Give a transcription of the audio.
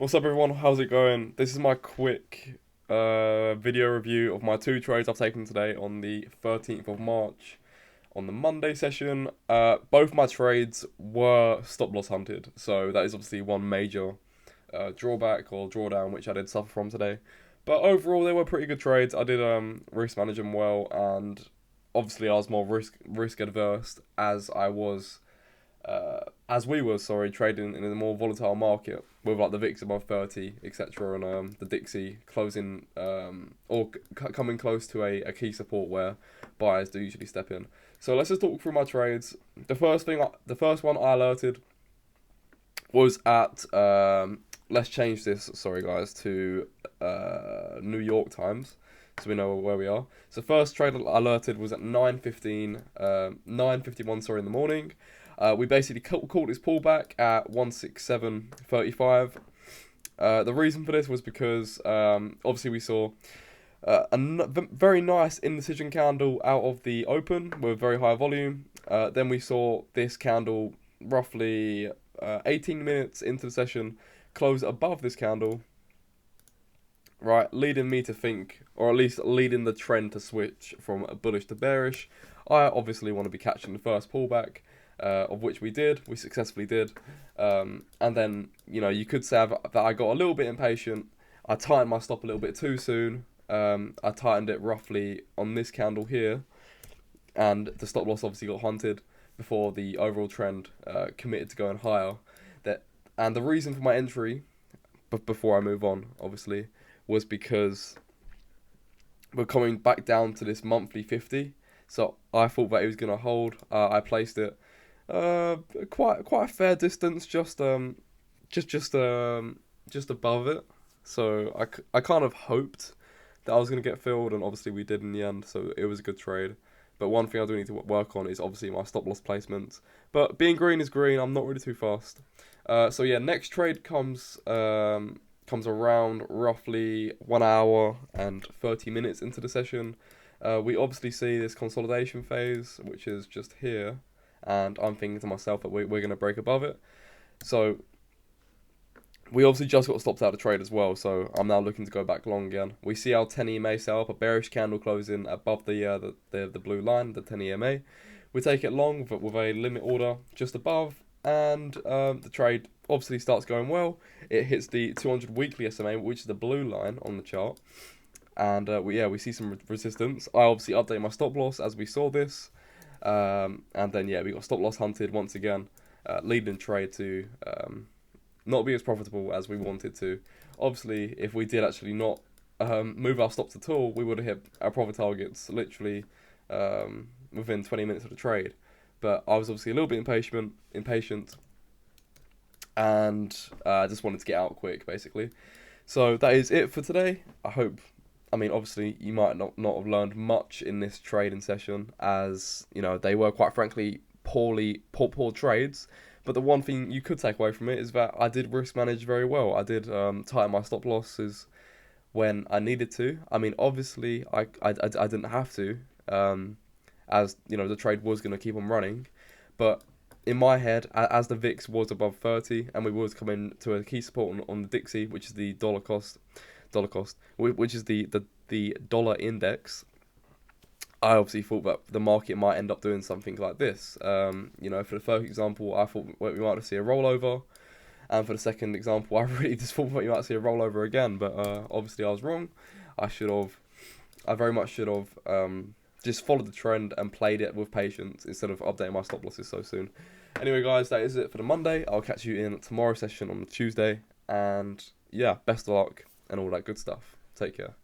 What's up, everyone? How's it going? This is my quick video review of my two trades I've taken today on the 13th of March on the Monday session. Both my trades were stop loss hunted, so that is obviously one major drawback or drawdown which I did suffer from today. But overall, they were pretty good trades. I did risk manage them well, and obviously I was more risk adverse as we were, trading in a more volatile market with like the VIX above 30, etc., and the Dixie closing coming close to a key support where buyers do usually step in. So let's just talk through my trades. The first one I alerted was at let's change this. Sorry guys, to New York times, so we know where we are. So first trade I alerted was at 9:15, 9:51, sorry, in the morning. We basically caught this pullback at 167.35. The reason for this was because obviously we saw very nice indecision candle out of the open with very high volume. Then we saw this candle roughly 18 minutes into the session close above this candle, right, leading me to think, or at least leading the trend to switch from bullish to bearish. I obviously want to be catching the first pullback. Of which we successfully did, and then you could say that I got a little bit impatient. I tightened my stop a little bit too soon. I tightened it roughly on this candle here, and the stop loss obviously got hunted before the overall trend committed to going higher. And the reason for my entry, before I move on, obviously, was because we're coming back down to this monthly 50. So I thought that it was gonna hold. I placed it quite a fair distance, just above it. So I kind of hoped that I was gonna get filled, and obviously we did in the end. So it was a good trade. But one thing I do need to work on is obviously my stop loss placement. But being green is green. I'm not really too fast. So yeah, next trade comes around roughly 1 hour and 30 minutes into the session. We obviously see this consolidation phase, which is just here, and I'm thinking to myself that we're going to break above it. So we obviously just got stopped out of trade as well, so I'm now looking to go back long again. We see our 10 EMA set up, a bearish candle closing above the blue line, the 10 EMA. We take it long with a limit order just above, and the trade obviously starts going well. It hits the 200 weekly SMA, which is the blue line on the chart. And we see some resistance. I obviously update my stop loss as we saw this. And then, we got stop loss hunted once again, leading trade to not be as profitable as we wanted to. Obviously, if we did actually not move our stops at all, we would have hit our profit targets literally within 20 minutes of the trade. But I was obviously a little bit impatient, and I just wanted to get out quick, basically. So that is it for today. Obviously, you might not have learned much in this trading session, as they were quite frankly poor trades. But the one thing you could take away from it is that I did risk manage very well. I did tighten my stop losses when I needed to. Obviously, I didn't have to, as the trade was going to keep on running. But in my head, as the VIX was above 30 and we was coming to a key support on the Dixie, which is the dollar cost, which is the dollar index, I obviously thought that the market might end up doing something like this. For the first example, I thought we might see a rollover, and for the second example, I really just thought that you might see a rollover again. But obviously, I was wrong. I very much should have just followed the trend and played it with patience instead of updating my stop losses so soon. Anyway, guys, that is it for the Monday. I'll catch you in tomorrow's session on the Tuesday, and yeah, best of luck and all that good stuff. Take care.